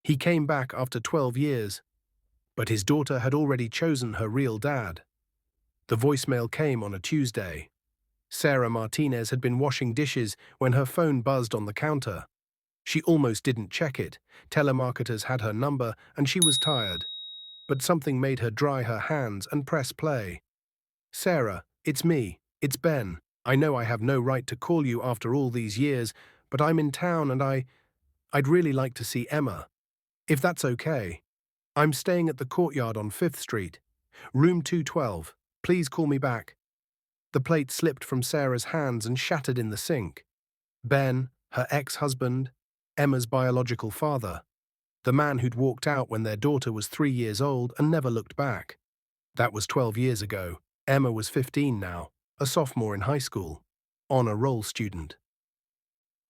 He came back after 12 years, but his daughter had already chosen her real dad. The voicemail came on a Tuesday. Sarah Martinez had been washing dishes when her phone buzzed on the counter. She almost didn't check it. Telemarketers had her number and she was tired. But something made her dry her hands and press play. "Sarah, it's me. It's Ben. I know I have no right to call you after all these years, but I'm in town and I'd really like to see Emma. If that's okay. I'm staying at the Courtyard on 5th Street. Room 212. Please call me back." The plate slipped from Sarah's hands and shattered in the sink. Ben, her ex-husband, Emma's biological father, the man who'd walked out when their daughter was 3 years old and never looked back. That was 12 years ago. Emma was 15 now, a sophomore in high school, honor roll student.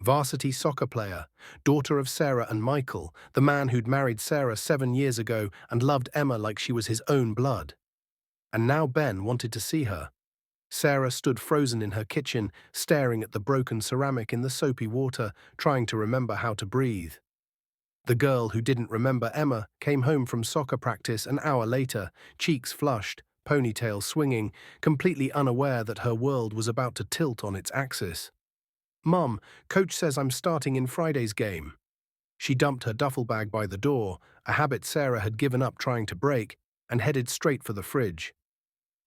Varsity soccer player, daughter of Sarah and Michael, the man who'd married Sarah 7 years ago and loved Emma like she was his own blood. And now Ben wanted to see her. Sarah stood frozen in her kitchen, staring at the broken ceramic in the soapy water, trying to remember how to breathe. The girl who didn't remember Emma came home from soccer practice an hour later, cheeks flushed, ponytail swinging, completely unaware that her world was about to tilt on its axis. "Mum, coach says I'm starting in Friday's game." She dumped her duffel bag by the door, a habit Sarah had given up trying to break, and headed straight for the fridge.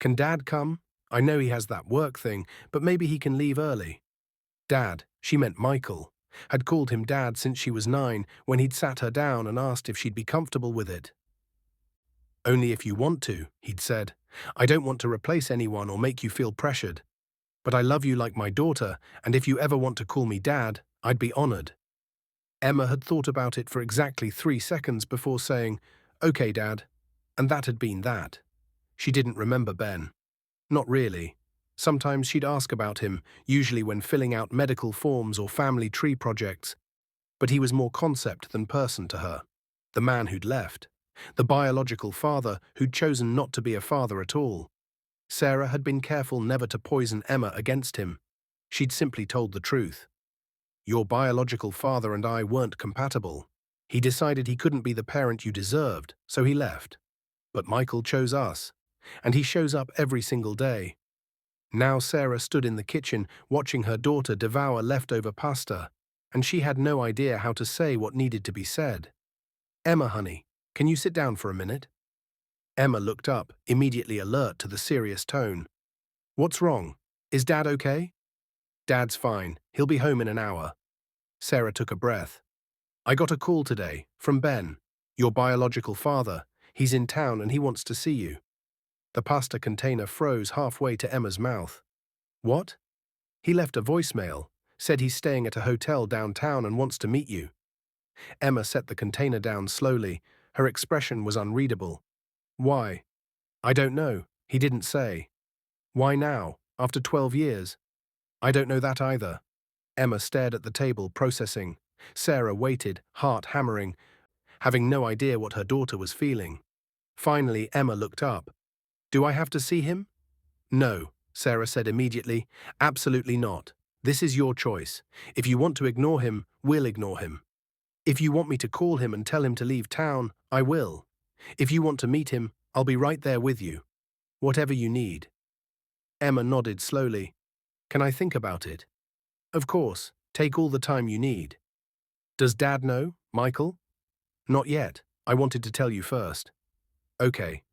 "Can Dad come? I know he has that work thing, but maybe he can leave early." Dad, she meant Michael, had called him Dad since she was 9 when he'd sat her down and asked if she'd be comfortable with it. "Only if you want to," he'd said. "I don't want to replace anyone or make you feel pressured. But I love you like my daughter, and if you ever want to call me Dad, I'd be honored." Emma had thought about it for exactly 3 seconds before saying, "Okay, Dad," and that had been that. She didn't remember Ben. Not really. Sometimes she'd ask about him, usually when filling out medical forms or family tree projects, but he was more concept than person to her. The man who'd left. The biological father who'd chosen not to be a father at all. Sarah had been careful never to poison Emma against him. She'd simply told the truth. "Your biological father and I weren't compatible. He decided he couldn't be the parent you deserved, so he left. But Michael chose us, and he shows up every single day." Now Sarah stood in the kitchen watching her daughter devour leftover pasta, and she had no idea how to say what needed to be said. "Emma, honey, can you sit down for a minute?" Emma looked up, immediately alert to the serious tone. "What's wrong? Is Dad okay?" "Dad's fine. He'll be home in an hour." Sarah took a breath. "I got a call today, from Ben, your biological father. He's in town and he wants to see you." The pasta container froze halfway to Emma's mouth. "What?" "He left a voicemail, said he's staying at a hotel downtown and wants to meet you." Emma set the container down slowly. Her expression was unreadable. "Why?" "I don't know. He didn't say." "Why now, after 12 years?" "I don't know that either." Emma stared at the table, processing. Sarah waited, heart hammering, having no idea what her daughter was feeling. Finally, Emma looked up. "Do I have to see him?" "No," Sarah said immediately. "Absolutely not. This is your choice. If you want to ignore him, we'll ignore him. If you want me to call him and tell him to leave town, I will. If you want to meet him, I'll be right there with you. Whatever you need." Emma nodded slowly. "Can I think about it?" "Of course. Take all the time you need." "Does Dad know, Michael?" "Not yet. I wanted to tell you first." "Okay."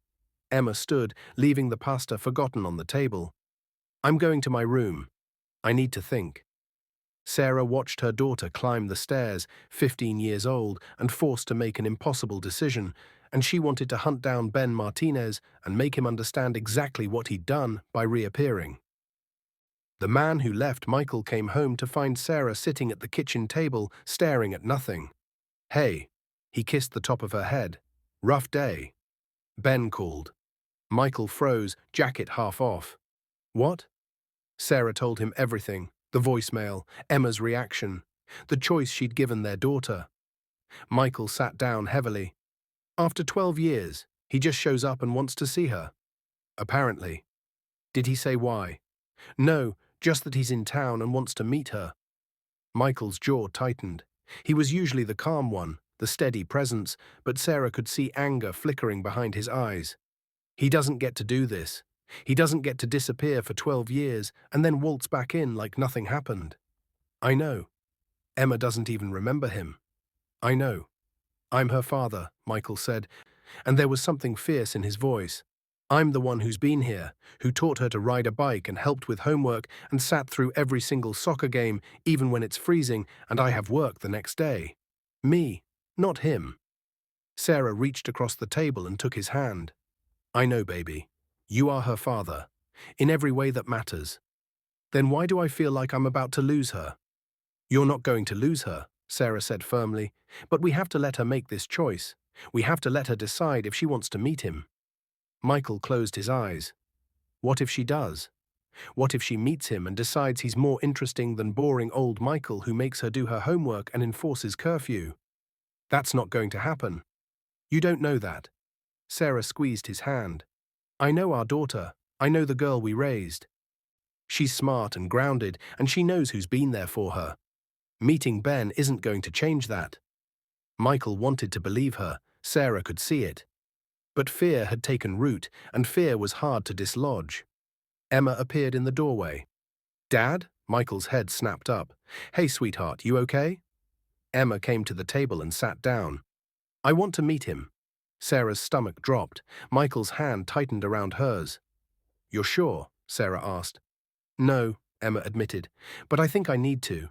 Emma stood, leaving the pasta forgotten on the table. "I'm going to my room. I need to think." Sarah watched her daughter climb the stairs, 15 years old, and forced to make an impossible decision, and she wanted to hunt down Ben Martinez and make him understand exactly what he'd done by reappearing. The man who left Michael came home to find Sarah sitting at the kitchen table, staring at nothing. "Hey." He kissed the top of her head. "Rough day." Ben called. Michael froze, jacket half off. "What?" Sarah told him everything, the voicemail, Emma's reaction, the choice she'd given their daughter. Michael sat down heavily. "After 12 years, he just shows up and wants to see her." "Apparently." "Did he say why?" "No, just that he's in town and wants to meet her." Michael's jaw tightened. He was usually the calm one, the steady presence, but Sarah could see anger flickering behind his eyes. He doesn't get to do this. He doesn't get to disappear for 12 years and then waltz back in like nothing happened. I know. Emma doesn't even remember him. I know. I'm her father, Michael said, and there was something fierce in his voice. I'm the one who's been here, who taught her to ride a bike and helped with homework and sat through every single soccer game, even when it's freezing and I have work the next day. Me, not him. Sarah reached across the table and took his hand. I know, baby. You are her father, in every way that matters. Then why do I feel like I'm about to lose her? You're not going to lose her, Sarah said firmly, but we have to let her make this choice. We have to let her decide if she wants to meet him. Michael closed his eyes. What if she does? What if she meets him and decides he's more interesting than boring old Michael who makes her do her homework and enforces curfew? That's not going to happen. You don't know that. Sarah squeezed his hand. I know our daughter. I know the girl we raised. She's smart and grounded, and she knows who's been there for her. Meeting Ben isn't going to change that. Michael wanted to believe her. Sarah could see it. But fear had taken root, and fear was hard to dislodge. Emma appeared in the doorway. Dad? Michael's head snapped up. Hey, sweetheart, you okay? Emma came to the table and sat down. I want to meet him. Sarah's stomach dropped. Michael's hand tightened around hers. You're sure? Sarah asked. No, Emma admitted, but I think I need to.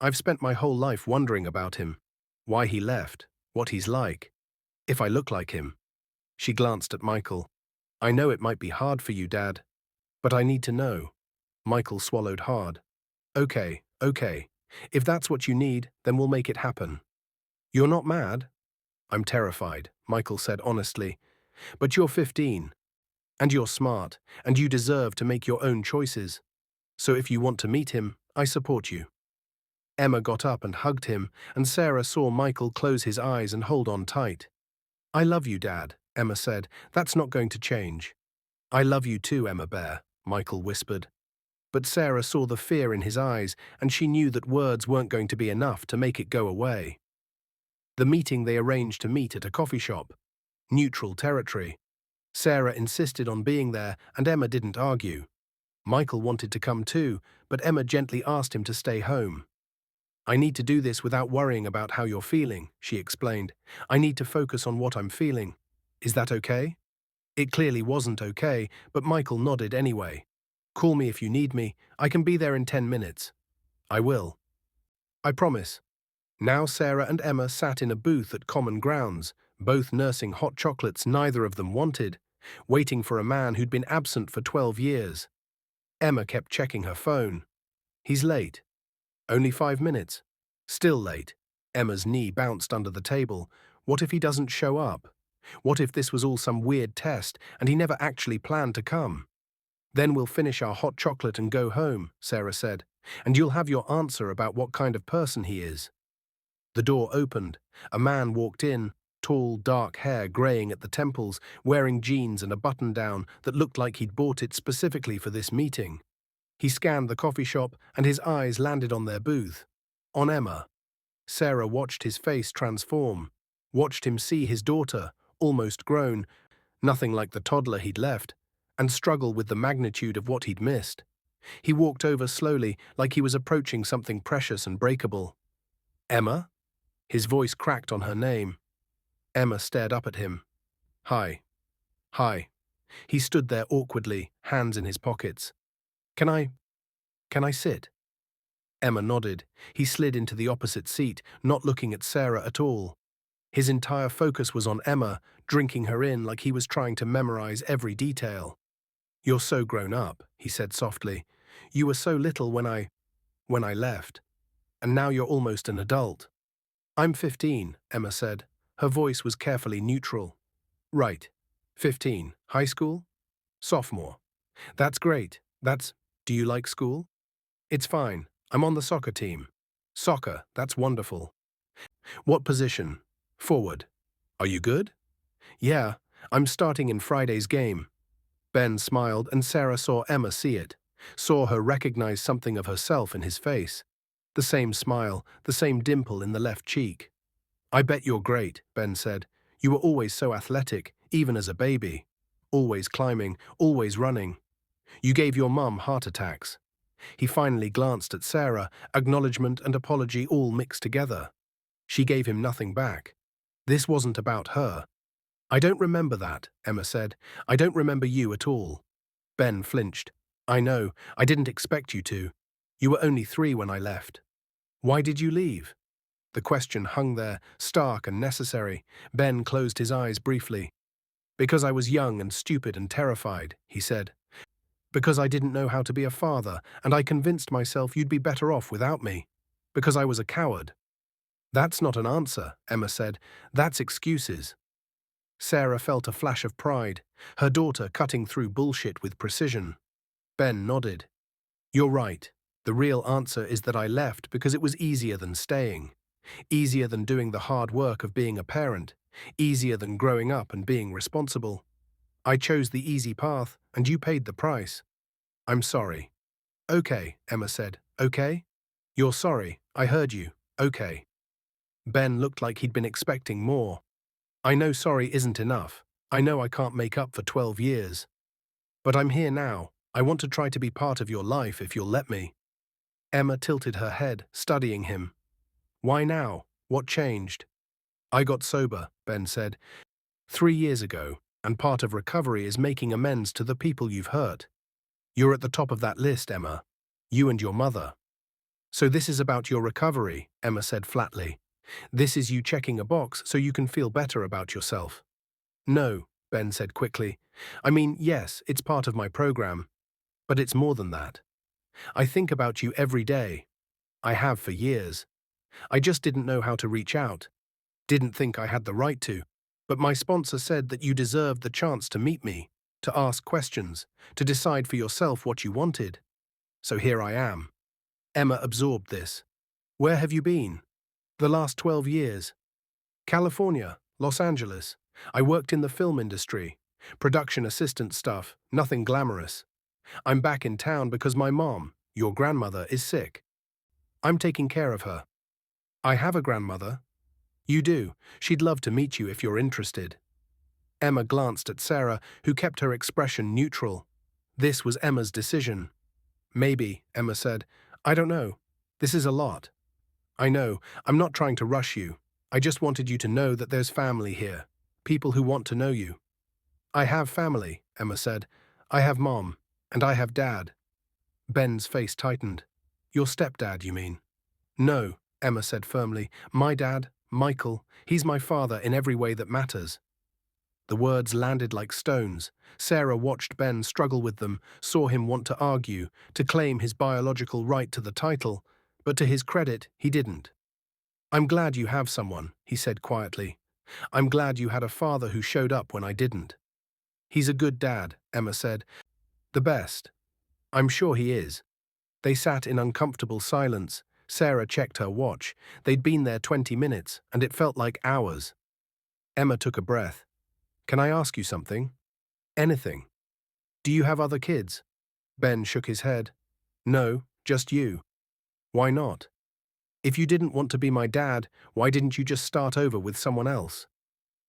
I've spent my whole life wondering about him. Why he left, what he's like, if I look like him. She glanced at Michael. I know it might be hard for you, Dad, but I need to know. Michael swallowed hard. Okay. If that's what you need, then we'll make it happen. You're not mad? I'm terrified, Michael said honestly. But you're 15, and you're smart, and you deserve to make your own choices. So if you want to meet him, I support you. Emma got up and hugged him, and Sarah saw Michael close his eyes and hold on tight. I love you, Dad, Emma said. That's not going to change. I love you too, Emma Bear, Michael whispered. But Sarah saw the fear in his eyes, and she knew that words weren't going to be enough to make it go away. The meeting they arranged to meet at a coffee shop. Neutral territory. Sarah insisted on being there, and Emma didn't argue. Michael wanted to come too, but Emma gently asked him to stay home. I need to do this without worrying about how you're feeling, she explained. I need to focus on what I'm feeling. Is that okay? It clearly wasn't okay, but Michael nodded anyway. Call me if you need me. I can be there in 10 minutes. I will. I promise. Now Sarah and Emma sat in a booth at Common Grounds, both nursing hot chocolates neither of them wanted, waiting for a man who'd been absent for 12 years. Emma kept checking her phone. He's late. Only 5 minutes. Still late. Emma's knee bounced under the table. What if he doesn't show up? What if this was all some weird test and he never actually planned to come? Then we'll finish our hot chocolate and go home, Sarah said, and you'll have your answer about what kind of person he is. The door opened. A man walked in, tall, dark hair graying at the temples, wearing jeans and a button-down that looked like he'd bought it specifically for this meeting. He scanned the coffee shop, and his eyes landed on their booth. On Emma. Sarah watched his face transform, watched him see his daughter, almost grown, nothing like the toddler he'd left, and struggle with the magnitude of what he'd missed. He walked over slowly, like he was approaching something precious and breakable. Emma? His voice cracked on her name. Emma stared up at him. Hi. Hi. He stood there awkwardly, hands in his pockets. Can I sit? Emma nodded. He slid into the opposite seat, not looking at Sarah at all. His entire focus was on Emma, drinking her in like he was trying to memorize every detail. You're so grown up, he said softly. You were so little when I left. And now you're almost an adult. I'm 15, Emma said. Her voice was carefully neutral. Right. 15. High school? Sophomore. That's great. Do you like school? It's fine. I'm on the soccer team. Soccer, that's wonderful. What position? Forward. Are you good? Yeah, I'm starting in Friday's game. Ben smiled, and Sarah saw Emma see it, saw her recognize something of herself in his face. The same smile, the same dimple in the left cheek. I bet you're great, Ben said. You were always so athletic, even as a baby. Always climbing, always running. You gave your mum heart attacks. He finally glanced at Sarah, acknowledgement and apology all mixed together. She gave him nothing back. This wasn't about her. I don't remember that, Emma said. I don't remember you at all. Ben flinched. I know, I didn't expect you to. You were only 3 when I left. Why did you leave? The question hung there, stark and necessary. Ben closed his eyes briefly. Because I was young and stupid and terrified, he said. Because I didn't know how to be a father, and I convinced myself you'd be better off without me. Because I was a coward. That's not an answer, Emma said. That's excuses. Sarah felt a flash of pride, her daughter cutting through bullshit with precision. Ben nodded. You're right. The real answer is that I left because it was easier than staying. Easier than doing the hard work of being a parent. Easier than growing up and being responsible. I chose the easy path, and you paid the price. I'm sorry. Okay, Emma said. Okay? You're sorry. I heard you. Okay. Ben looked like he'd been expecting more. I know sorry isn't enough. I know I can't make up for 12 years. But I'm here now. I want to try to be part of your life if you'll let me. Emma tilted her head, studying him. Why now? What changed? I got sober, Ben said, 3 years ago, and part of recovery is making amends to the people you've hurt. You're at the top of that list, Emma. You and your mother. So this is about your recovery, Emma said flatly. This is you checking a box so you can feel better about yourself. No, Ben said quickly. I mean, yes, it's part of my program. But it's more than that. I think about you every day. I have for years. I just didn't know how to reach out. Didn't think I had the right to. But my sponsor said that you deserved the chance to meet me, to ask questions, to decide for yourself what you wanted. So here I am. Emma absorbed this. Where have you been? The last 12 years. California, Los Angeles. I worked in the film industry. Production assistant stuff, nothing glamorous. I'm back in town because my mom, your grandmother, is sick. I'm taking care of her. I have a grandmother. You do. She'd love to meet you if you're interested. Emma glanced at Sarah, who kept her expression neutral. This was Emma's decision. Maybe, Emma said. I don't know. This is a lot. I know. I'm not trying to rush you. I just wanted you to know that there's family here. People who want to know you. I have family, Emma said. I have Mom. And I have Dad. Ben's face tightened. Your stepdad, you mean? No, Emma said firmly. My dad, Michael, he's my father in every way that matters. The words landed like stones. Sarah watched Ben struggle with them, saw him want to argue, to claim his biological right to the title, but to his credit, he didn't. I'm glad you have someone, he said quietly. I'm glad you had a father who showed up when I didn't. He's a good dad, Emma said. The best. I'm sure he is. They sat in uncomfortable silence. Sarah checked her watch. They'd been there 20 minutes, and it felt like hours. Emma took a breath. Can I ask you something? Anything. Do you have other kids? Ben shook his head. No, just you. Why not? If you didn't want to be my dad, why didn't you just start over with someone else?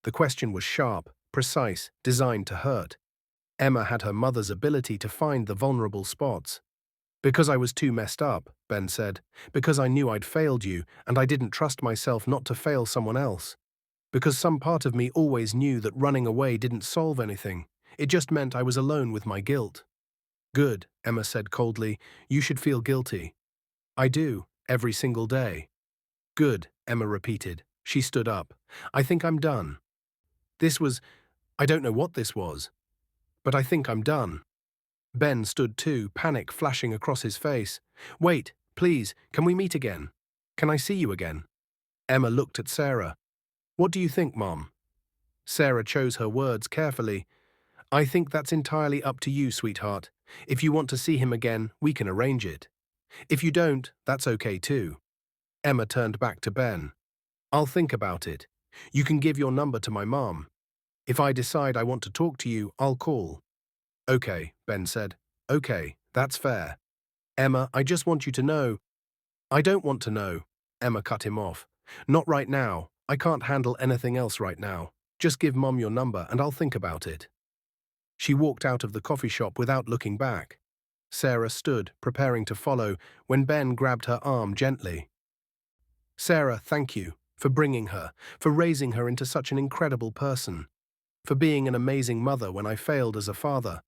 The question was sharp, precise, designed to hurt. Emma had her mother's ability to find the vulnerable spots. Because I was too messed up, Ben said. Because I knew I'd failed you, and I didn't trust myself not to fail someone else. Because some part of me always knew that running away didn't solve anything. It just meant I was alone with my guilt. Good, Emma said coldly. You should feel guilty. I do, every single day. Good, Emma repeated. She stood up. I think I'm done. I don't know what this was. But I think I'm done. Ben stood too, panic flashing across his face. Wait, please, can we meet again? Can I see you again? Emma looked at Sarah. What do you think, Mom? Sarah chose her words carefully. I think that's entirely up to you, sweetheart. If you want to see him again, we can arrange it. If you don't, that's okay too. Emma turned back to Ben. I'll think about it. You can give your number to my mom. If I decide I want to talk to you, I'll call. Okay, Ben said. Okay, that's fair. Emma, I just want you to know. I don't want to know. Emma cut him off. Not right now. I can't handle anything else right now. Just give Mom your number and I'll think about it." She walked out of the coffee shop without looking back. Sarah stood, preparing to follow, when Ben grabbed her arm gently. "Sarah, thank you for bringing her, for raising her into such an incredible person, for being an amazing mother when I failed as a father."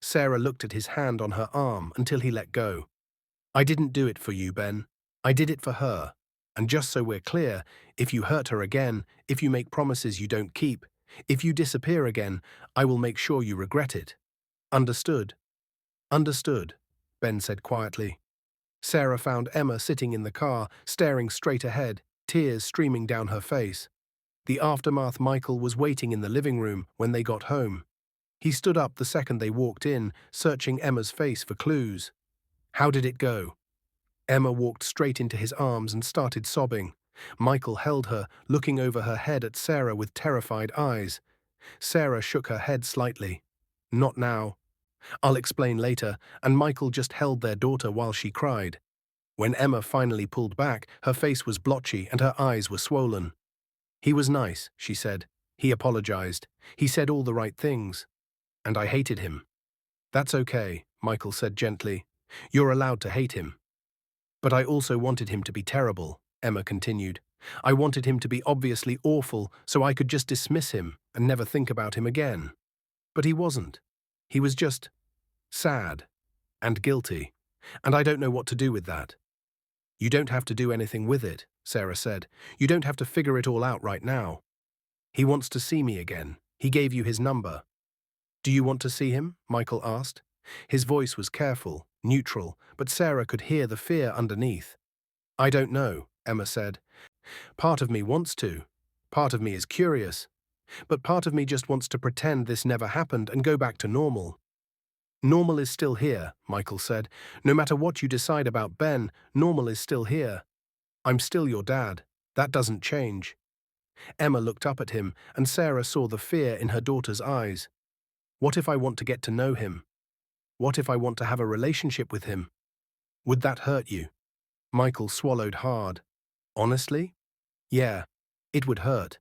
Sarah looked at his hand on her arm until he let go. "I didn't do it for you, Ben. I did it for her. And just so we're clear, if you hurt her again, if you make promises you don't keep, if you disappear again, I will make sure you regret it. Understood?" "Understood," Ben said quietly. Sarah found Emma sitting in the car, staring straight ahead, tears streaming down her face. The aftermath Michael was waiting in the living room when they got home. He stood up the second they walked in, searching Emma's face for clues. "How did it go?" Emma walked straight into his arms and started sobbing. Michael held her, looking over her head at Sarah with terrified eyes. Sarah shook her head slightly. "Not now. I'll explain later," and Michael just held their daughter while she cried. When Emma finally pulled back, her face was blotchy and her eyes were swollen. "He was nice," she said. "He apologized. He said all the right things. And I hated him." "That's okay," Michael said gently. "You're allowed to hate him." "But I also wanted him to be terrible," Emma continued. "I wanted him to be obviously awful so I could just dismiss him and never think about him again. But he wasn't. He was just sad and guilty. And I don't know what to do with that." "You don't have to do anything with it," Sarah said. "You don't have to figure it all out right now. He wants to see me again. He gave you his number." "Do you want to see him?" Michael asked. His voice was careful, neutral, but Sarah could hear the fear underneath. "I don't know," Emma said. "Part of me wants to. Part of me is curious. But part of me just wants to pretend this never happened and go back to normal." "Normal is still here," Michael said. "No matter what you decide about Ben, normal is still here. I'm still your dad. That doesn't change." Emma looked up at him, and Sarah saw the fear in her daughter's eyes. "What if I want to get to know him? What if I want to have a relationship with him? Would that hurt you?" Michael swallowed hard. "Honestly? Yeah, it would hurt.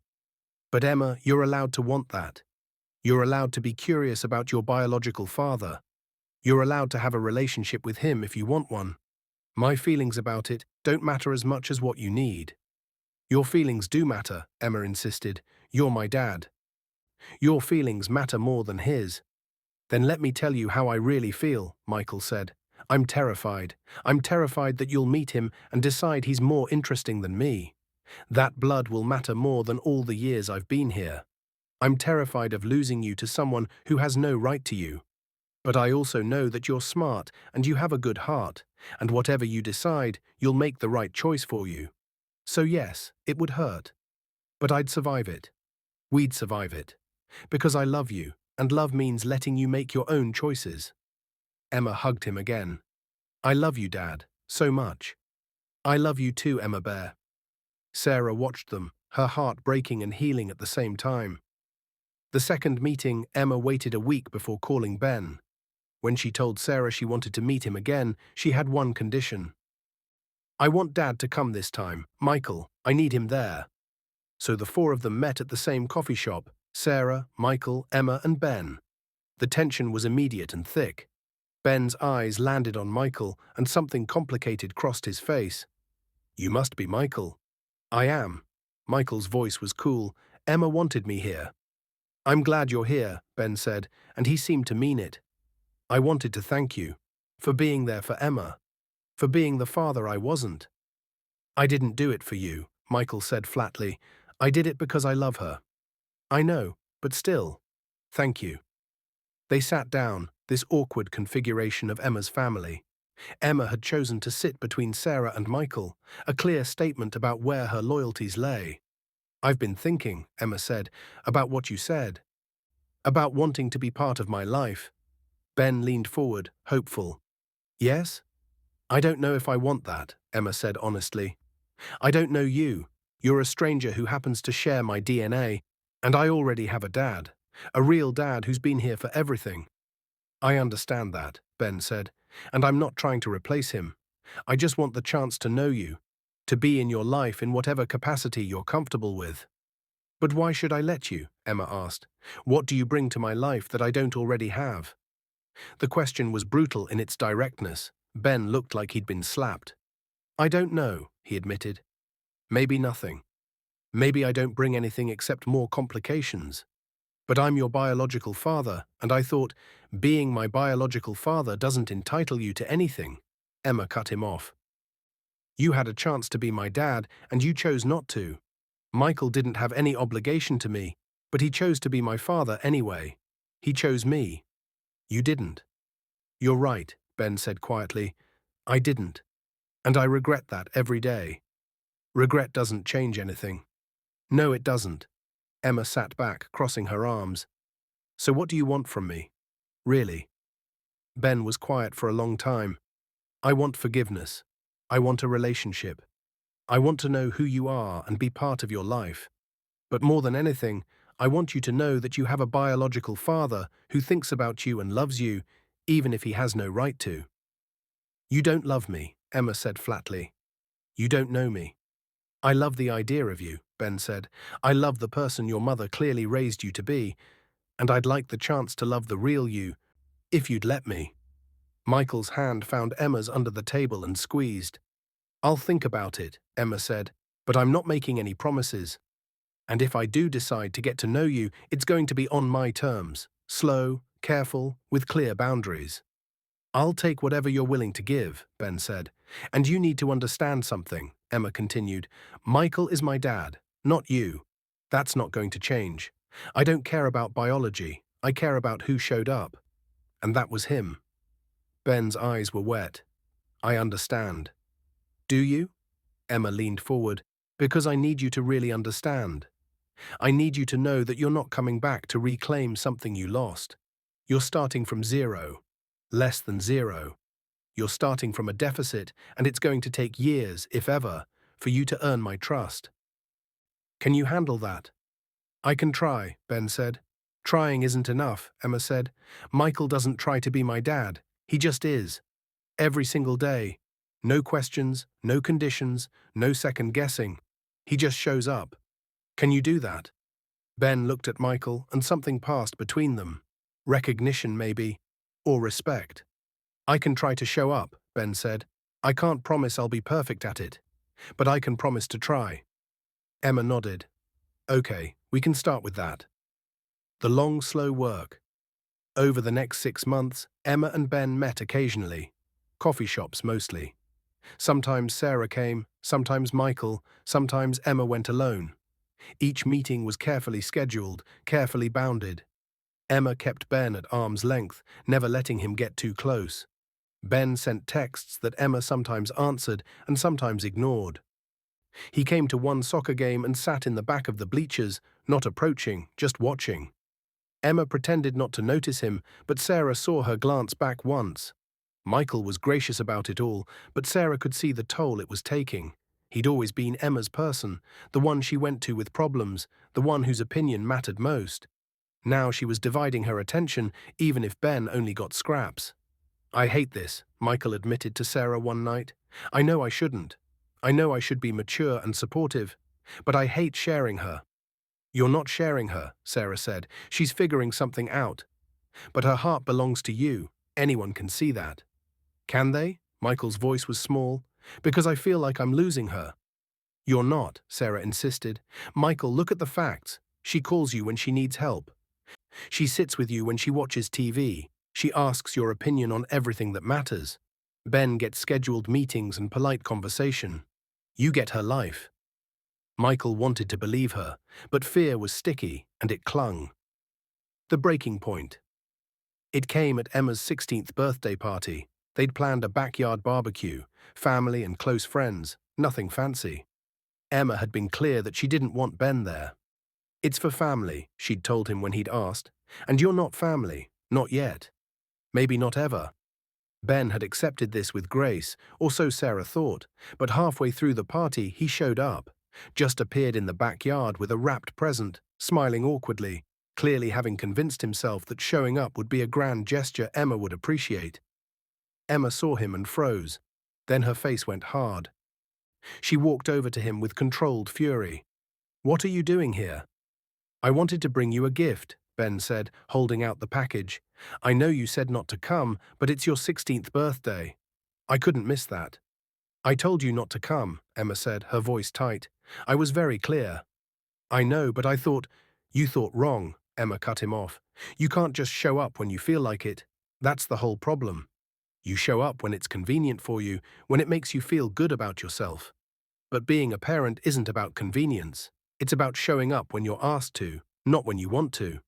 But Emma, you're allowed to want that. You're allowed to be curious about your biological father. You're allowed to have a relationship with him if you want one. My feelings about it don't matter as much as what you need." "Your feelings do matter," Emma insisted. "You're my dad. Your feelings matter more than his." "Then let me tell you how I really feel," Michael said. "I'm terrified. I'm terrified that you'll meet him and decide he's more interesting than me. That blood will matter more than all the years I've been here. I'm terrified of losing you to someone who has no right to you. But I also know that you're smart and you have a good heart, and whatever you decide, you'll make the right choice for you. So yes, it would hurt. But I'd survive it. We'd survive it. Because I love you, and love means letting you make your own choices." Emma hugged him again. "I love you, Dad, so much." "I love you too, Emma Bear." Sarah watched them, her heart breaking and healing at the same time. The second meeting, Emma waited a week before calling Ben. When she told Sarah she wanted to meet him again, she had one condition. "I want Dad to come this time. Michael, I need him there." So the four of them met at the same coffee shop: Sarah, Michael, Emma, and Ben. The tension was immediate and thick. Ben's eyes landed on Michael, and something complicated crossed his face. "You must be Michael." "I am." Michael's voice was cool. "Emma wanted me here." "I'm glad you're here," Ben said, and he seemed to mean it. "I wanted to thank you for being there for Emma, for being the father I wasn't." "I didn't do it for you," Michael said flatly. "I did it because I love her." "I know, but still. Thank you." They sat down, this awkward configuration of Emma's family. Emma had chosen to sit between Sarah and Michael, a clear statement about where her loyalties lay. "I've been thinking," Emma said, "about what you said. About wanting to be part of my life." Ben leaned forward, hopeful. "Yes? I don't know if I want that," Emma said honestly. "I don't know you. You're a stranger who happens to share my DNA, and I already have a dad. A real dad who's been here for everything." "I understand that," Ben said, "and I'm not trying to replace him. I just want the chance to know you, to be in your life in whatever capacity you're comfortable with. But why should I let you? Emma asked. What do you bring to my life that I don't already have? The question was brutal in its directness. Ben looked like he'd been slapped. I don't know, he admitted. Maybe nothing. Maybe I don't bring anything except more complications. But I'm your biological father, and I thought, being my biological father doesn't entitle you to anything. Emma cut him off. You had a chance to be my dad, and you chose not to. Michael didn't have any obligation to me, but he chose to be my father anyway. He chose me. You didn't. You're right, Ben said quietly. I didn't. And I regret that every day. Regret doesn't change anything. No, it doesn't. Emma sat back, crossing her arms. So what do you want from me? Really? Ben was quiet for a long time. I want forgiveness. I want a relationship. I want to know who you are and be part of your life. But more than anything, I want you to know that you have a biological father who thinks about you and loves you, even if he has no right to. You don't love me, Emma said flatly. You don't know me. I love the idea of you, Ben said. I love the person your mother clearly raised you to be, and I'd like the chance to love the real you, if you'd let me. Michael's hand found Emma's under the table and squeezed. I'll think about it, Emma said, but I'm not making any promises. And if I do decide to get to know you, it's going to be on my terms, slow, careful, with clear boundaries. I'll take whatever you're willing to give, Ben said. And you need to understand something, Emma continued. Michael is my dad, not you. That's not going to change. I don't care about biology. I care about who showed up. And that was him. Ben's eyes were wet. I understand. Do you? Emma leaned forward. Because I need you to really understand. I need you to know that you're not coming back to reclaim something you lost. You're starting from zero. Less than zero. You're starting from a deficit, and it's going to take years, if ever, for you to earn my trust. Can you handle that? I can try, Ben said. Trying isn't enough, Emma said. Michael doesn't try to be my dad. He just is. Every single day. No questions, no conditions, no second guessing. He just shows up. Can you do that? Ben looked at Michael, and something passed between them. Recognition, maybe, or respect. I can try to show up, Ben said. I can't promise I'll be perfect at it, but I can promise to try. Emma nodded. Okay, we can start with that. The long, slow work. Over the next 6 months, Emma and Ben met occasionally. Coffee shops mostly. Sometimes Sarah came, sometimes Michael, sometimes Emma went alone. Each meeting was carefully scheduled, carefully bounded. Emma kept Ben at arm's length, never letting him get too close. Ben sent texts that Emma sometimes answered and sometimes ignored. He came to one soccer game and sat in the back of the bleachers, not approaching, just watching. Emma pretended not to notice him, but Sarah saw her glance back once. Michael was gracious about it all, but Sarah could see the toll it was taking. He'd always been Emma's person, the one she went to with problems, the one whose opinion mattered most. Now she was dividing her attention, even if Ben only got scraps. I hate this, Michael admitted to Sarah one night. I know I shouldn't. I know I should be mature and supportive, but I hate sharing her. You're not sharing her, Sarah said. She's figuring something out. But her heart belongs to you. Anyone can see that. Can they? Michael's voice was small. Because I feel like I'm losing her. You're not, Sarah insisted. Michael, look at the facts. She calls you when she needs help. She sits with you when she watches TV. She asks your opinion on everything that matters. Ben gets scheduled meetings and polite conversation. You get her life. Michael wanted to believe her, but fear was sticky, and it clung. The breaking point. It came at Emma's 16th birthday party. They'd planned a backyard barbecue, family and close friends, nothing fancy. Emma had been clear that she didn't want Ben there. It's for family, she'd told him when he'd asked, and you're not family, not yet. Maybe not ever. Ben had accepted this with grace, or so Sarah thought, but halfway through the party he showed up, just appeared in the backyard with a wrapped present, smiling awkwardly, clearly having convinced himself that showing up would be a grand gesture Emma would appreciate. Emma saw him and froze. Then her face went hard. She walked over to him with controlled fury. "What are you doing here?" "I wanted to bring you a gift," Ben said, holding out the package. "I know you said not to come, but it's your 16th birthday. I couldn't miss that." "I told you not to come," Emma said, her voice tight. "I was very clear." "I know, but I thought—" "You thought wrong," Emma cut him off. "You can't just show up when you feel like it. That's the whole problem. You show up when it's convenient for you, when it makes you feel good about yourself. But being a parent isn't about convenience. It's about showing up when you're asked to, not when you want to."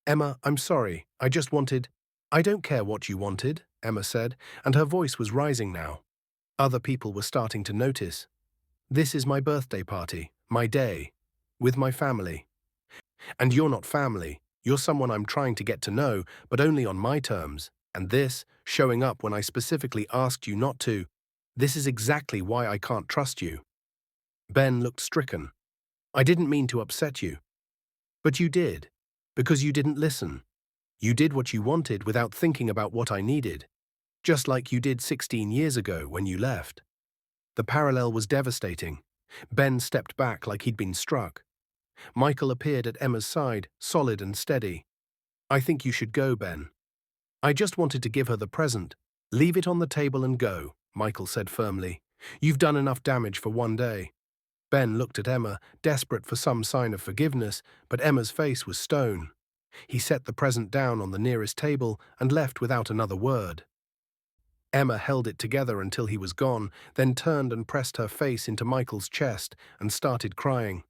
"Emma, I'm sorry. I just wanted—" "I don't care what you wanted," Emma said, and her voice was rising now. Other people were starting to notice. "This is my birthday party, my day, with my family. And you're not family. You're someone I'm trying to get to know, but only on my terms. And this, showing up when I specifically asked you not to, this is exactly why I can't trust you." Ben looked stricken. "I didn't mean to upset you." "But you did. Because you didn't listen. You did what you wanted without thinking about what I needed. Just like you did 16 years ago when you left." The parallel was devastating. Ben stepped back like he'd been struck. Michael appeared at Emma's side, solid and steady. "I think you should go, Ben." "I just wanted to give her the present." "Leave it on the table and go," Michael said firmly. "You've done enough damage for one day." Ben looked at Emma, desperate for some sign of forgiveness, but Emma's face was stone. He set the present down on the nearest table and left without another word. Emma held it together until he was gone, then turned and pressed her face into Michael's chest and started crying.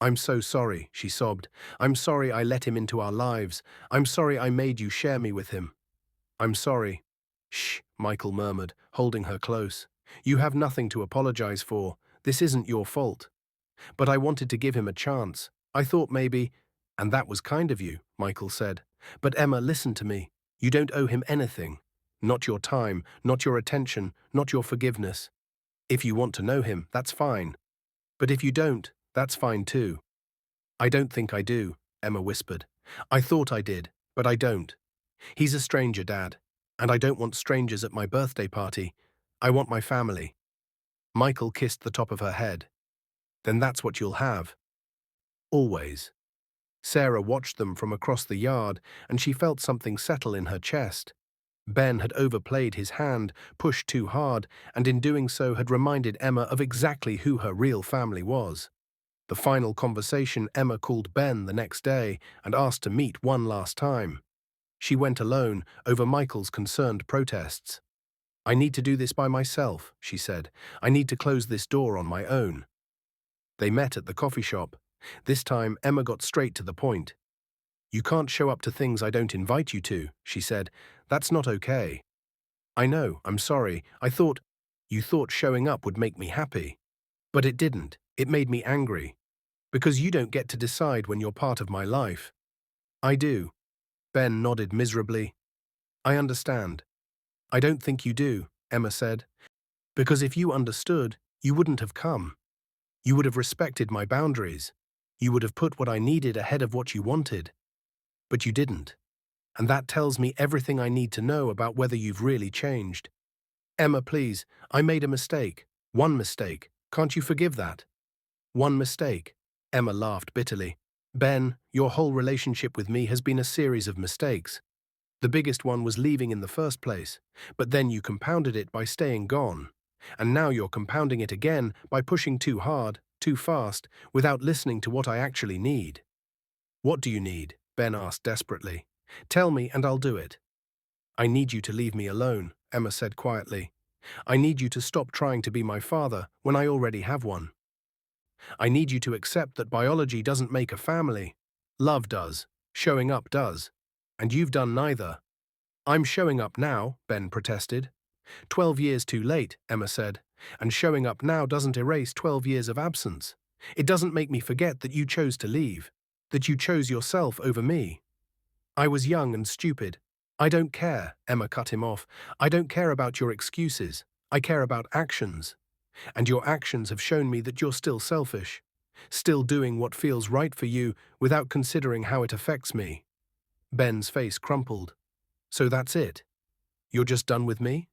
"I'm so sorry," she sobbed. "I'm sorry I let him into our lives. I'm sorry I made you share me with him. I'm sorry." "Shh," Michael murmured, holding her close. "You have nothing to apologize for. This isn't your fault. But I wanted to give him a chance. I thought maybe—" "And that was kind of you," Michael said. "But Emma, listen to me. You don't owe him anything. Not your time, not your attention, not your forgiveness. If you want to know him, that's fine. But if you don't, that's fine too." "I don't think I do," Emma whispered. "I thought I did, but I don't. He's a stranger, Dad. And I don't want strangers at my birthday party. I want my family." Michael kissed the top of her head. "Then that's what you'll have. Always." Sarah watched them from across the yard, and she felt something settle in her chest. Ben had overplayed his hand, pushed too hard, and in doing so had reminded Emma of exactly who her real family was. The final conversation, Emma called Ben the next day and asked to meet one last time. She went alone, over Michael's concerned protests. "I need to do this by myself," she said. "I need to close this door on my own." They met at the coffee shop. This time, Emma got straight to the point. "You can't show up to things I don't invite you to," she said. "That's not okay." "I know, I'm sorry. You thought showing up would make me happy. But it didn't. It made me angry. Because you don't get to decide when you're part of my life." "I do." Ben nodded miserably. "I understand." "I don't think you do," Emma said. "Because if you understood, you wouldn't have come. You would have respected my boundaries. You would have put what I needed ahead of what you wanted. But you didn't. And that tells me everything I need to know about whether you've really changed." "Emma, please, I made a mistake. One mistake. Can't you forgive that?" "One mistake?" Emma laughed bitterly. "Ben, your whole relationship with me has been a series of mistakes. The biggest one was leaving in the first place, but then you compounded it by staying gone. And now you're compounding it again by pushing too hard, too fast, without listening to what I actually need." "What do you need?" Ben asked desperately. "Tell me and I'll do it." "I need you to leave me alone," Emma said quietly. "I need you to stop trying to be my father when I already have one. I need you to accept that biology doesn't make a family. Love does. Showing up does. And you've done neither." "I'm showing up now," Ben protested. 12 years too late," Emma said. "And showing up now doesn't erase 12 years of absence. It doesn't make me forget that you chose to leave, that you chose yourself over me. I was young and stupid." "I don't care," Emma cut him off. "I don't care about your excuses. I care about actions. And your actions have shown me that you're still selfish, still doing what feels right for you without considering how it affects me." Ben's face crumpled. "So that's it? You're just done with me?"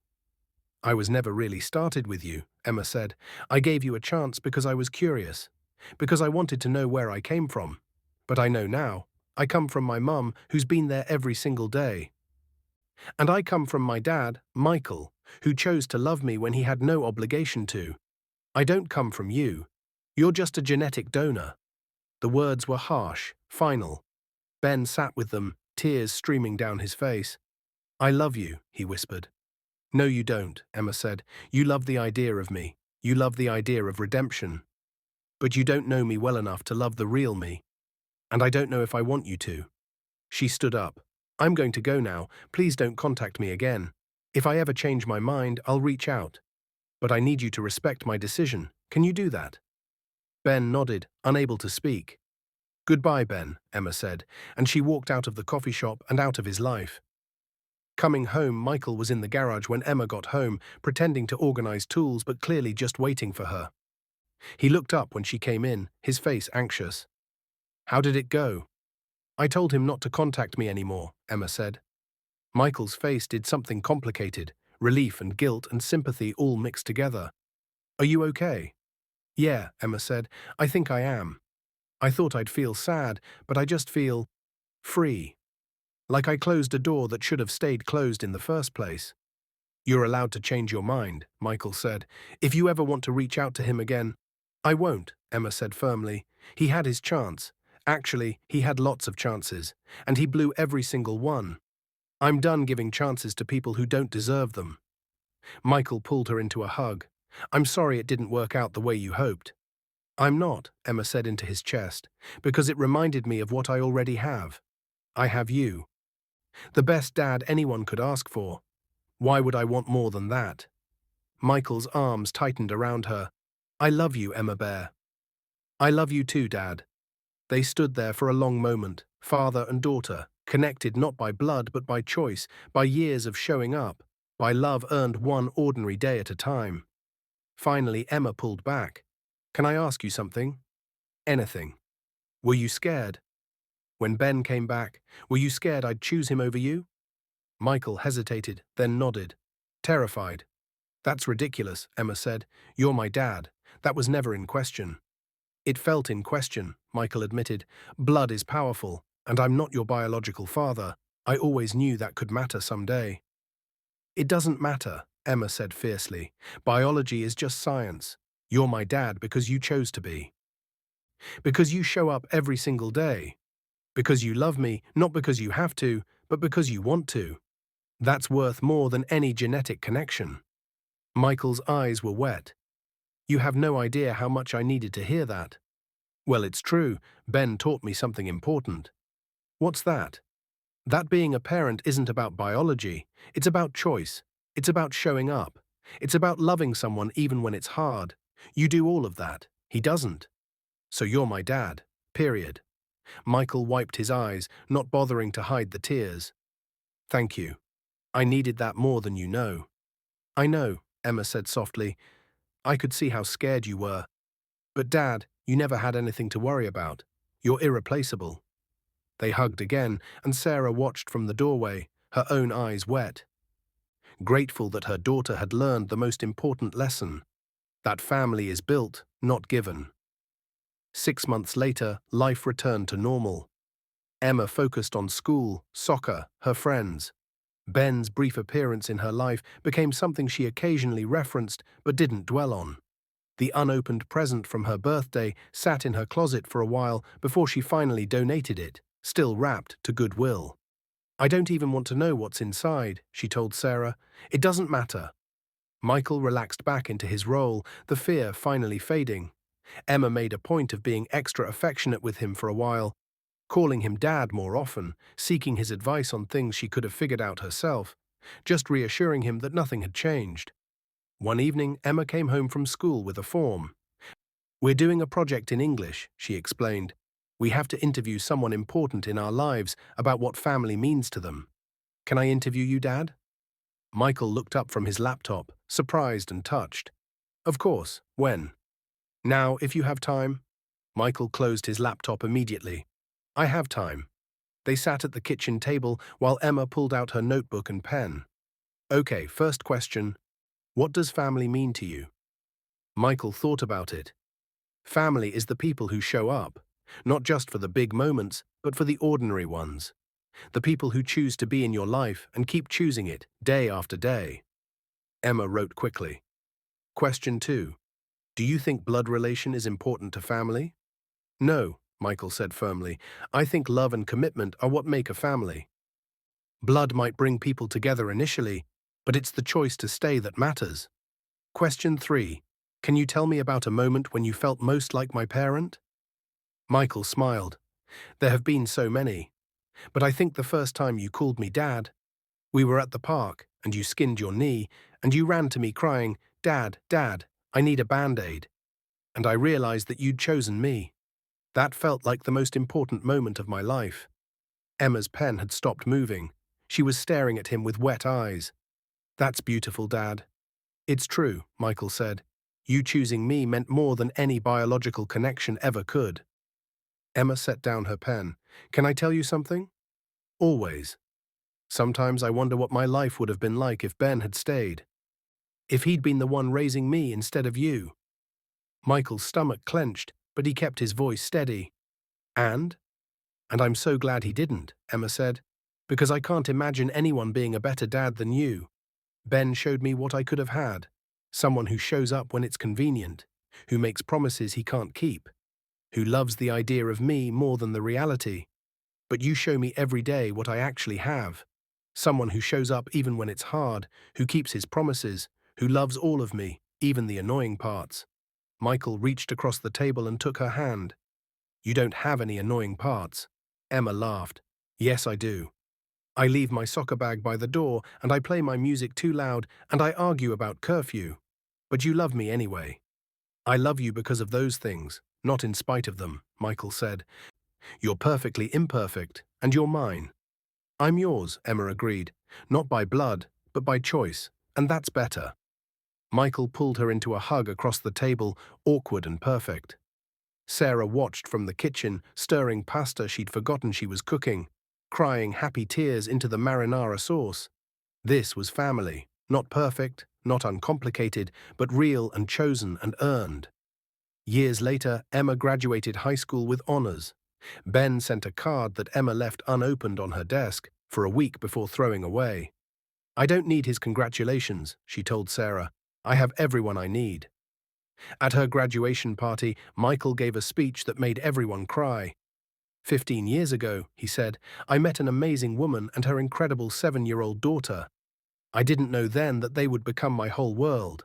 "I was never really started with you," Emma said. I gave you a chance because I was curious, because I wanted to know where I came from. But I know now. I come from my mum, who's been there every single day. And I come from my dad, Michael, who chose to love me when he had no obligation to. I don't come from you. You're just a genetic donor. The words were harsh, final. Ben sat with them, tears streaming down his face. I love you, he whispered. No, you don't, Emma said. You love the idea of me. You love the idea of redemption. But you don't know me well enough to love the real me. And I don't know if I want you to. She stood up. I'm going to go now. Please don't contact me again. If I ever change my mind, I'll reach out. But I need you to respect my decision. Can you do that? Ben nodded, unable to speak. Goodbye, Ben, Emma said, and she walked out of the coffee shop and out of his life. Coming home, Michael was in the garage when Emma got home, pretending to organize tools but clearly just waiting for her. He looked up when she came in, his face anxious. How did it go? I told him not to contact me anymore, Emma said. Michael's face did something complicated, relief and guilt and sympathy all mixed together. Are you okay? Yeah, Emma said. I think I am. I thought I'd feel sad, but I just feel free. Like I closed a door that should have stayed closed in the first place. You're allowed to change your mind, Michael said. If you ever want to reach out to him again. I won't, Emma said firmly. He had his chance. Actually, he had lots of chances, and he blew every single one. I'm done giving chances to people who don't deserve them. Michael pulled her into a hug. I'm sorry it didn't work out the way you hoped. I'm not, Emma said into his chest, because it reminded me of what I already have. I have you. The best dad anyone could ask for. Why would I want more than that? Michael's arms tightened around her. I love you, Emma Bear. I love you too, Dad. They stood there for a long moment, father and daughter, connected not by blood but by choice, by years of showing up, by love earned one ordinary day at a time. Finally, Emma pulled back. Can I ask you something? Anything. Were you scared? When Ben came back, were you scared I'd choose him over you? Michael hesitated, then nodded. Terrified. That's ridiculous, Emma said. You're my dad. That was never in question. It felt in question, Michael admitted. Blood is powerful, and I'm not your biological father. I always knew that could matter someday. It doesn't matter, Emma said fiercely. Biology is just science. You're my dad because you chose to be. Because you show up every single day. Because you love me, not because you have to, but because you want to. That's worth more than any genetic connection. Michael's eyes were wet. You have no idea how much I needed to hear that. Well, it's true. Ben taught me something important. What's that? That being a parent isn't about biology. It's about choice. It's about showing up. It's about loving someone even when it's hard. You do all of that. He doesn't. So you're my dad. Period. Michael wiped his eyes, not bothering to hide the tears. Thank you. I needed that more than you know. I know, Emma said softly. I could see how scared you were. But Dad, you never had anything to worry about. You're irreplaceable. They hugged again, and Sarah watched from the doorway, her own eyes wet. Grateful that her daughter had learned the most important lesson. That family is built, not given. 6 months later, life returned to normal. Emma focused on school, soccer, her friends. Ben's brief appearance in her life became something she occasionally referenced but didn't dwell on. The unopened present from her birthday sat in her closet for a while before she finally donated it, still wrapped, to Goodwill. I don't even want to know what's inside, she told Sarah. It doesn't matter. Michael relaxed back into his role, the fear finally fading. Emma made a point of being extra affectionate with him for a while, calling him Dad more often, seeking his advice on things she could have figured out herself, just reassuring him that nothing had changed. One evening, Emma came home from school with a form. We're doing a project in English, she explained. We have to interview someone important in our lives about what family means to them. Can I interview you, Dad? Michael looked up from his laptop, surprised and touched. Of course, when? Now, if you have time. Michael closed his laptop immediately. I have time. They sat at the kitchen table while Emma pulled out her notebook and pen. Okay, first question. What does family mean to you? Michael thought about it. Family is the people who show up, not just for the big moments, but for the ordinary ones. The people who choose to be in your life and keep choosing it day after day. Emma wrote quickly. Question 2. Do you think blood relation is important to family? No, Michael said firmly. I think love and commitment are what make a family. Blood might bring people together initially, but it's the choice to stay that matters. Question 3. Can you tell me about a moment when you felt most like my parent? Michael smiled. There have been so many. But I think the first time you called me Dad, we were at the park, and you skinned your knee, and you ran to me crying, Dad, Dad, I need a Band-Aid. And I realized that you'd chosen me. That felt like the most important moment of my life. Emma's pen had stopped moving. She was staring at him with wet eyes. That's beautiful, Dad. It's true, Michael said. You choosing me meant more than any biological connection ever could. Emma set down her pen. Can I tell you something? Always. Sometimes I wonder what my life would have been like if Ben had stayed. If he'd been the one raising me instead of you. Michael's stomach clenched, but he kept his voice steady. And I'm so glad he didn't, Emma said, because I can't imagine anyone being a better dad than you. Ben showed me what I could have had. Someone who shows up when it's convenient, who makes promises he can't keep, who loves the idea of me more than the reality. But you show me every day what I actually have. Someone who shows up even when it's hard, who keeps his promises, who loves all of me, even the annoying parts. Michael reached across the table and took her hand. You don't have any annoying parts. Emma laughed. Yes, I do. I leave my soccer bag by the door, and I play my music too loud, and I argue about curfew. But you love me anyway. I love you because of those things, not in spite of them, Michael said. You're perfectly imperfect, and you're mine. I'm yours, Emma agreed. Not by blood, but by choice, and that's better. Michael pulled her into a hug across the table, awkward and perfect. Sarah watched from the kitchen, stirring pasta she'd forgotten she was cooking, crying happy tears into the marinara sauce. This was family, not perfect, not uncomplicated, but real and chosen and earned. Years later, Emma graduated high school with honors. Ben sent a card that Emma left unopened on her desk for a week before throwing away. I don't need his congratulations, she told Sarah. I have everyone I need. At her graduation party, Michael gave a speech that made everyone cry. 15 years ago, he said, I met an amazing woman and her incredible 7-year-old daughter. I didn't know then that they would become my whole world.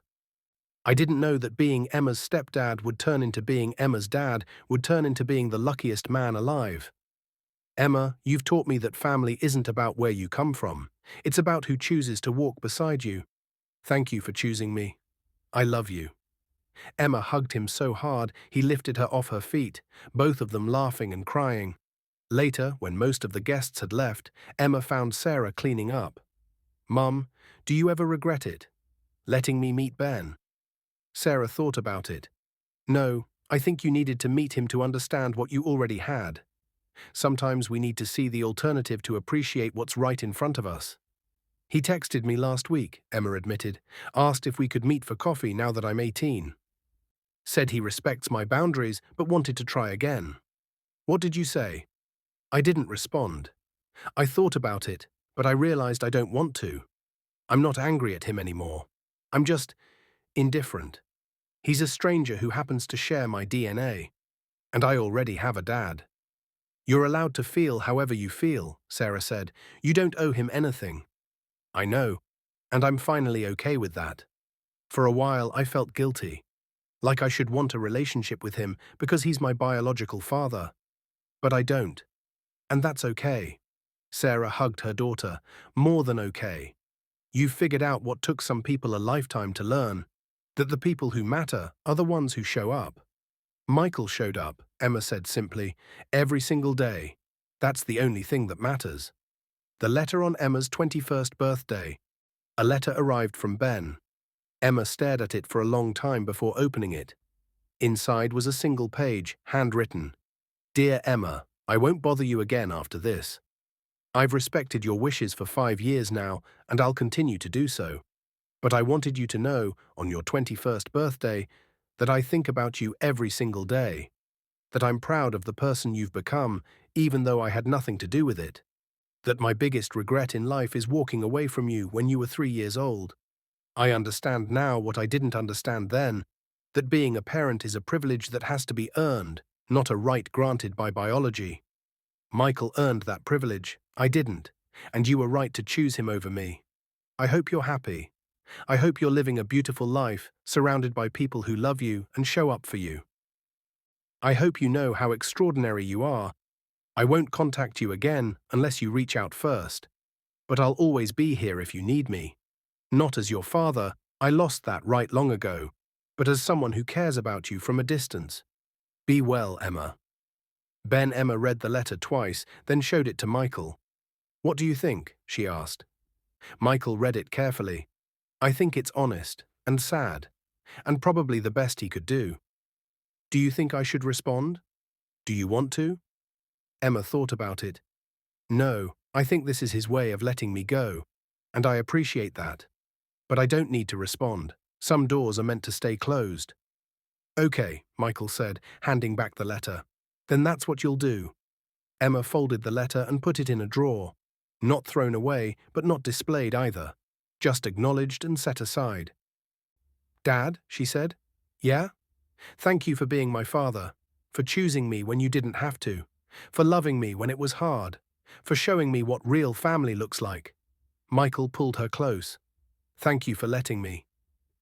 I didn't know that being Emma's stepdad would turn into being Emma's dad, would turn into being the luckiest man alive. Emma, you've taught me that family isn't about where you come from. It's about who chooses to walk beside you. Thank you for choosing me. I love you. Emma hugged him so hard he lifted her off her feet, both of them laughing and crying. Later, when most of the guests had left, Emma found Sarah cleaning up. Mum, do you ever regret it? Letting me meet Ben? Sarah thought about it. No, I think you needed to meet him to understand what you already had. Sometimes we need to see the alternative to appreciate what's right in front of us. He texted me last week, Emma admitted, asked if we could meet for coffee now that I'm 18. Said he respects my boundaries but wanted to try again. What did you say? I didn't respond. I thought about it, but I realized I don't want to. I'm not angry at him anymore. I'm just indifferent. He's a stranger who happens to share my DNA. And I already have a dad. You're allowed to feel however you feel, Sarah said. You don't owe him anything. I know, and I'm finally okay with that. For a while I felt guilty, like I should want a relationship with him because he's my biological father. But I don't. And that's okay. Sarah hugged her daughter. More than okay. You've figured out what took some people a lifetime to learn, that the people who matter are the ones who show up. Michael showed up, Emma said simply, every single day. That's the only thing that matters. The letter on Emma's 21st birthday. A letter arrived from Ben. Emma stared at it for a long time before opening it. Inside was a single page, handwritten. Dear Emma, I won't bother you again after this. I've respected your wishes for 5 years now, and I'll continue to do so. But I wanted you to know, on your 21st birthday, that I think about you every single day, that I'm proud of the person you've become, even though I had nothing to do with it, that my biggest regret in life is walking away from you when you were 3 years old. I understand now what I didn't understand then, that being a parent is a privilege that has to be earned, not a right granted by biology. Michael earned that privilege. I didn't, and you were right to choose him over me. I hope you're happy. I hope you're living a beautiful life, surrounded by people who love you and show up for you. I hope you know how extraordinary you are. I won't contact you again unless you reach out first, but I'll always be here if you need me. Not as your father, I lost that right long ago, but as someone who cares about you from a distance. Be well, Emma. Emma read the letter twice, then showed it to Michael. What do you think? She asked. Michael read it carefully. I think it's honest and sad, and probably the best he could do. Do you think I should respond? Do you want to? Emma thought about it. No, I think this is his way of letting me go, and I appreciate that. But I don't need to respond. Some doors are meant to stay closed. Okay, Michael said, handing back the letter. Then that's what you'll do. Emma folded the letter and put it in a drawer. Not thrown away, but not displayed either. Just acknowledged and set aside. Dad, she said. Yeah? Thank you for being my father, for choosing me when you didn't have to, for loving me when it was hard, for showing me what real family looks like. Michael pulled her close. Thank you for letting me.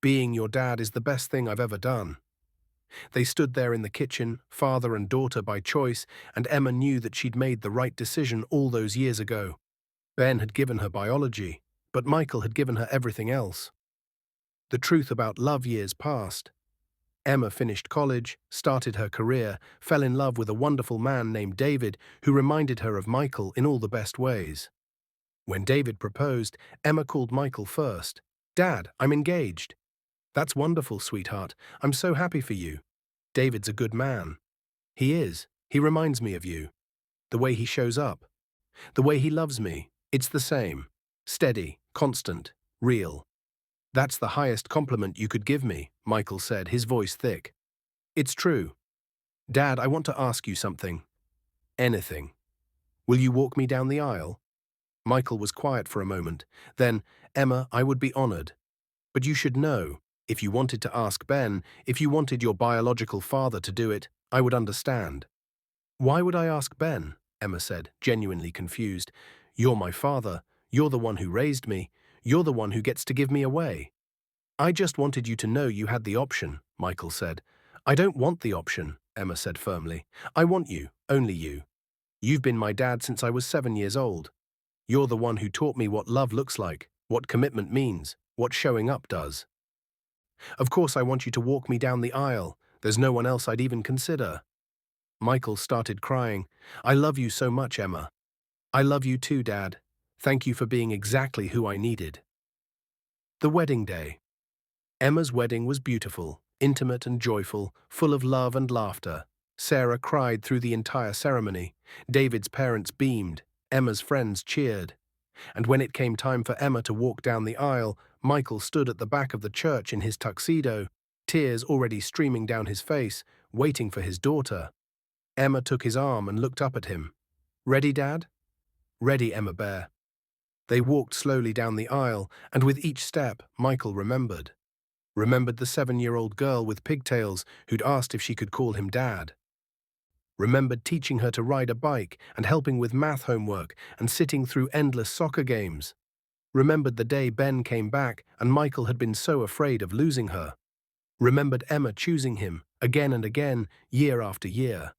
Being your dad is the best thing I've ever done. They stood there in the kitchen, father and daughter by choice, and Emma knew that she'd made the right decision all those years ago. Ben had given her biology, but Michael had given her everything else. The truth about love years passed. Emma finished college, started her career, fell in love with a wonderful man named David who reminded her of Michael in all the best ways. When David proposed, Emma called Michael first. Dad, I'm engaged. That's wonderful, sweetheart. I'm so happy for you. David's a good man. He is. He reminds me of you. The way he shows up. The way he loves me. It's the same. Steady, constant, real. That's the highest compliment you could give me, Michael said, his voice thick. It's true. Dad, I want to ask you something. Anything. Will you walk me down the aisle? Michael was quiet for a moment. Then, Emma, I would be honored. But you should know, if you wanted to ask Ben, if you wanted your biological father to do it, I would understand. Why would I ask Ben? Emma said, genuinely confused. You're my father. You're the one who raised me. You're the one who gets to give me away. I just wanted you to know you had the option, Michael said. I don't want the option, Emma said firmly. I want you, only you. You've been my dad since I was 7 years old. You're the one who taught me what love looks like, what commitment means, what showing up does. Of course I want you to walk me down the aisle. There's no one else I'd even consider. Michael started crying. I love you so much, Emma. I love you too, Dad. Thank you for being exactly who I needed. The wedding day. Emma's wedding was beautiful, intimate and joyful, full of love and laughter. Sarah cried through the entire ceremony. David's parents beamed. Emma's friends cheered. And when it came time for Emma to walk down the aisle, Michael stood at the back of the church in his tuxedo, tears already streaming down his face, waiting for his daughter. Emma took his arm and looked up at him. Ready, Dad? Ready, Emma Bear. They walked slowly down the aisle, and with each step, Michael remembered. Remembered the 7-year-old girl with pigtails who'd asked if she could call him Dad. Remembered teaching her to ride a bike and helping with math homework and sitting through endless soccer games. Remembered the day Ben came back and Michael had been so afraid of losing her. Remembered Emma choosing him, again and again, year after year.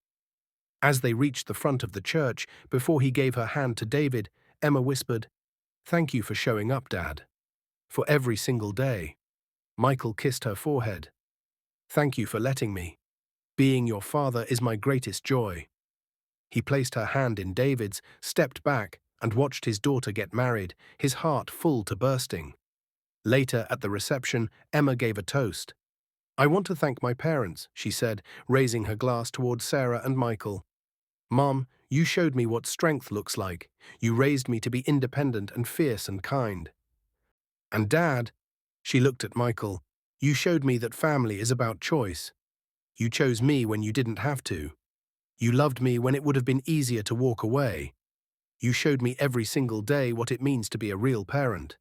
As they reached the front of the church, before he gave her hand to David, Emma whispered, Thank you for showing up, Dad. For every single day. Michael kissed her forehead. Thank you for letting me. Being your father is my greatest joy. He placed her hand in David's, stepped back, and watched his daughter get married, his heart full to bursting. Later, at the reception, Emma gave a toast. I want to thank my parents, she said, raising her glass towards Sarah and Michael. Mom, you showed me what strength looks like. You raised me to be independent and fierce and kind. And Dad, she looked at Michael, You showed me that family is about choice. You chose me when you didn't have to. You loved me when it would have been easier to walk away. You showed me every single day what it means to be a real parent.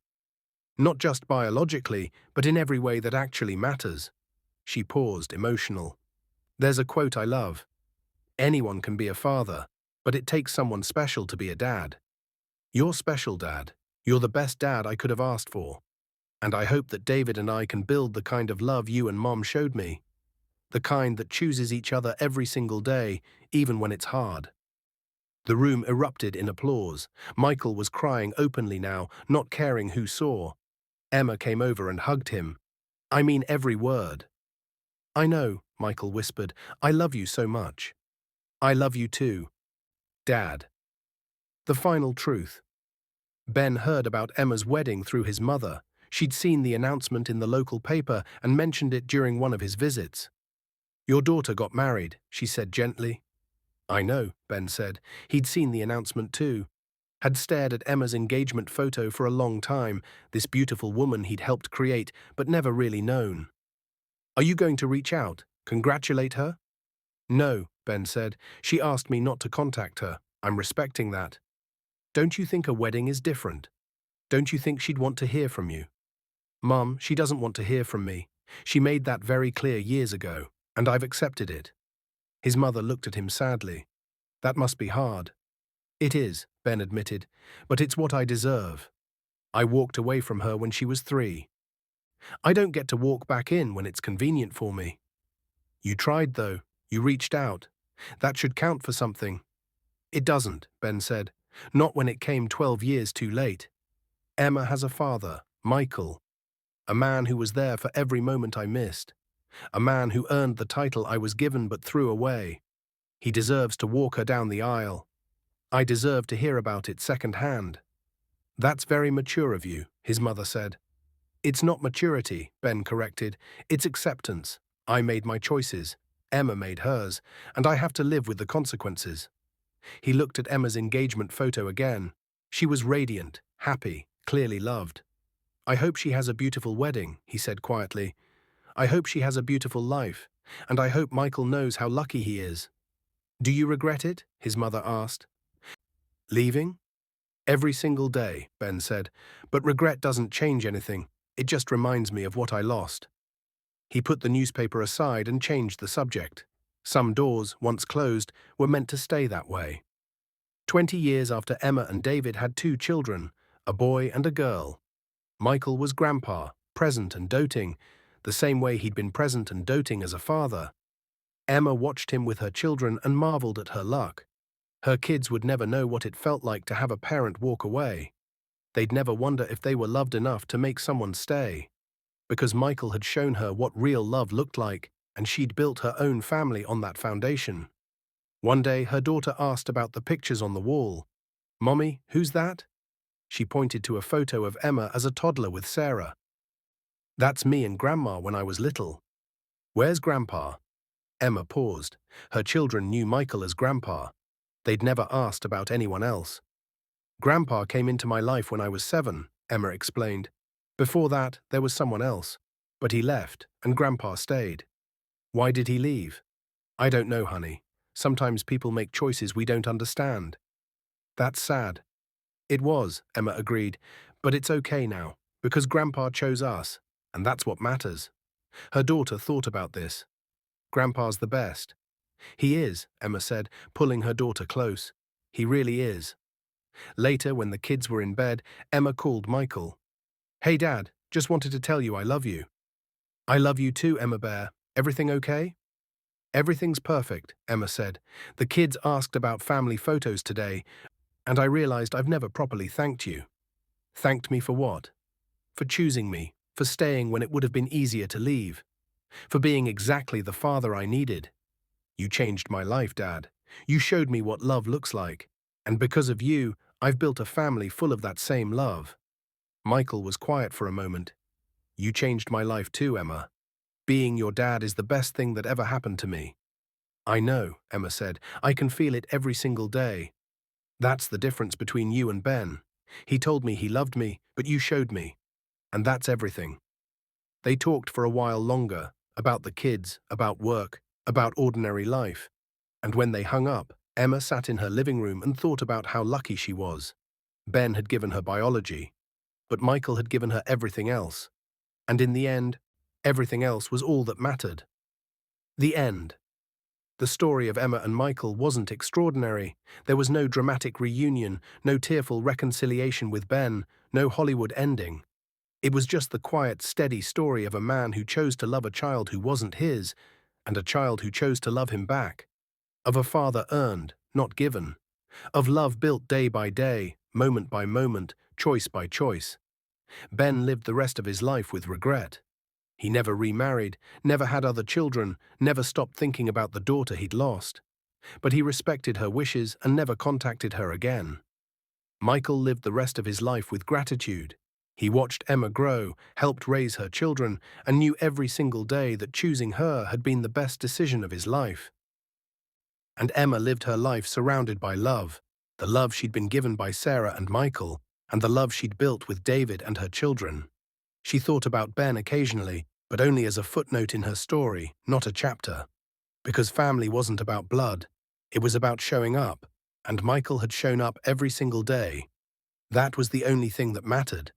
Not just biologically, but in every way that actually matters. She paused, emotional. There's a quote I love. Anyone can be a father, but it takes someone special to be a dad. You're special, Dad. You're the best dad I could have asked for. And I hope that David and I can build the kind of love you and Mom showed me. The kind that chooses each other every single day, even when it's hard. The room erupted in applause. Michael was crying openly now, not caring who saw. Emma came over and hugged him. I mean every word. I know, Michael whispered. I love you so much. I love you too, Dad. The final truth. Ben heard about Emma's wedding through his mother. She'd seen the announcement in the local paper and mentioned it during one of his visits. Your daughter got married, she said gently. I know, Ben said. He'd seen the announcement too. Had stared at Emma's engagement photo for a long time, this beautiful woman he'd helped create, but never really known. Are you going to reach out, congratulate her? No, Ben said. She asked me not to contact her. I'm respecting that. Don't you think a wedding is different? Don't you think she'd want to hear from you? Mum, she doesn't want to hear from me. She made that very clear years ago, and I've accepted it. His mother looked at him sadly. That must be hard. It is, Ben admitted, but it's what I deserve. I walked away from her when she was 3. I don't get to walk back in when it's convenient for me. You tried, though. You reached out. That should count for something. It doesn't, Ben said. Not when it came 12 years too late. Emma has a father, Michael. A man who was there for every moment I missed. A man who earned the title I was given but threw away. He deserves to walk her down the aisle. I deserve to hear about it second-hand. That's very mature of you, his mother said. It's not maturity, Ben corrected. It's acceptance. I made my choices. Emma made hers, and I have to live with the consequences. He looked at Emma's engagement photo again. She was radiant, happy, clearly loved. I hope she has a beautiful wedding, he said quietly. I hope she has a beautiful life, and I hope Michael knows how lucky he is. Do you regret it? His mother asked. Leaving? Every single day, Ben said, but regret doesn't change anything. It just reminds me of what I lost. He put the newspaper aside and changed the subject. Some doors, once closed, were meant to stay that way. 20 years after Emma and David had 2 children, a boy and a girl. Michael was grandpa, present and doting, the same way he'd been present and doting as a father. Emma watched him with her children and marveled at her luck. Her kids would never know what it felt like to have a parent walk away. They'd never wonder if they were loved enough to make someone stay. Because Michael had shown her what real love looked like, and she'd built her own family on that foundation. One day, her daughter asked about the pictures on the wall. Mommy, who's that? She pointed to a photo of Emma as a toddler with Sarah. That's me and Grandma when I was little. Where's Grandpa? Emma paused. Her children knew Michael as Grandpa. They'd never asked about anyone else. Grandpa came into my life when I was 7, Emma explained. Before that, there was someone else. But he left, and Grandpa stayed. Why did he leave? I don't know, honey. Sometimes people make choices we don't understand. That's sad. It was, Emma agreed, but it's okay now, because Grandpa chose us, and that's what matters. Her daughter thought about this. Grandpa's the best. He is, Emma said, pulling her daughter close. He really is. Later, when the kids were in bed, Emma called Michael. Hey, Dad, just wanted to tell you I love you. I love you too, Emma Bear. Everything okay? Everything's perfect, Emma said. The kids asked about family photos today, and I realized I've never properly thanked you. Thanked me for what? For choosing me, for staying when it would have been easier to leave, for being exactly the father I needed. You changed my life, Dad. You showed me what love looks like, and because of you, I've built a family full of that same love. Michael was quiet for a moment. You changed my life too, Emma. Being your dad is the best thing that ever happened to me. I know, Emma said. I can feel it every single day. That's the difference between you and Ben. He told me he loved me, but you showed me. And that's everything. They talked for a while longer, about the kids, about work, about ordinary life. And when they hung up, Emma sat in her living room and thought about how lucky she was. Ben had given her biology, but Michael had given her everything else. And in the end, everything else was all that mattered. The end. The story of Emma and Michael wasn't extraordinary. There was no dramatic reunion, no tearful reconciliation with Ben, no Hollywood ending. It was just the quiet, steady story of a man who chose to love a child who wasn't his, and a child who chose to love him back. Of a father earned, not given. Of love built day by day, moment by moment, choice by choice. Ben lived the rest of his life with regret. He never remarried, never had other children, never stopped thinking about the daughter he'd lost. But he respected her wishes and never contacted her again. Michael lived the rest of his life with gratitude. He watched Emma grow, helped raise her children, and knew every single day that choosing her had been the best decision of his life. And Emma lived her life surrounded by love, the love she'd been given by Sarah and Michael, and the love she'd built with David and her children. She thought about Ben occasionally, but only as a footnote in her story, not a chapter. Because family wasn't about blood, it was about showing up, and Michael had shown up every single day. That was the only thing that mattered.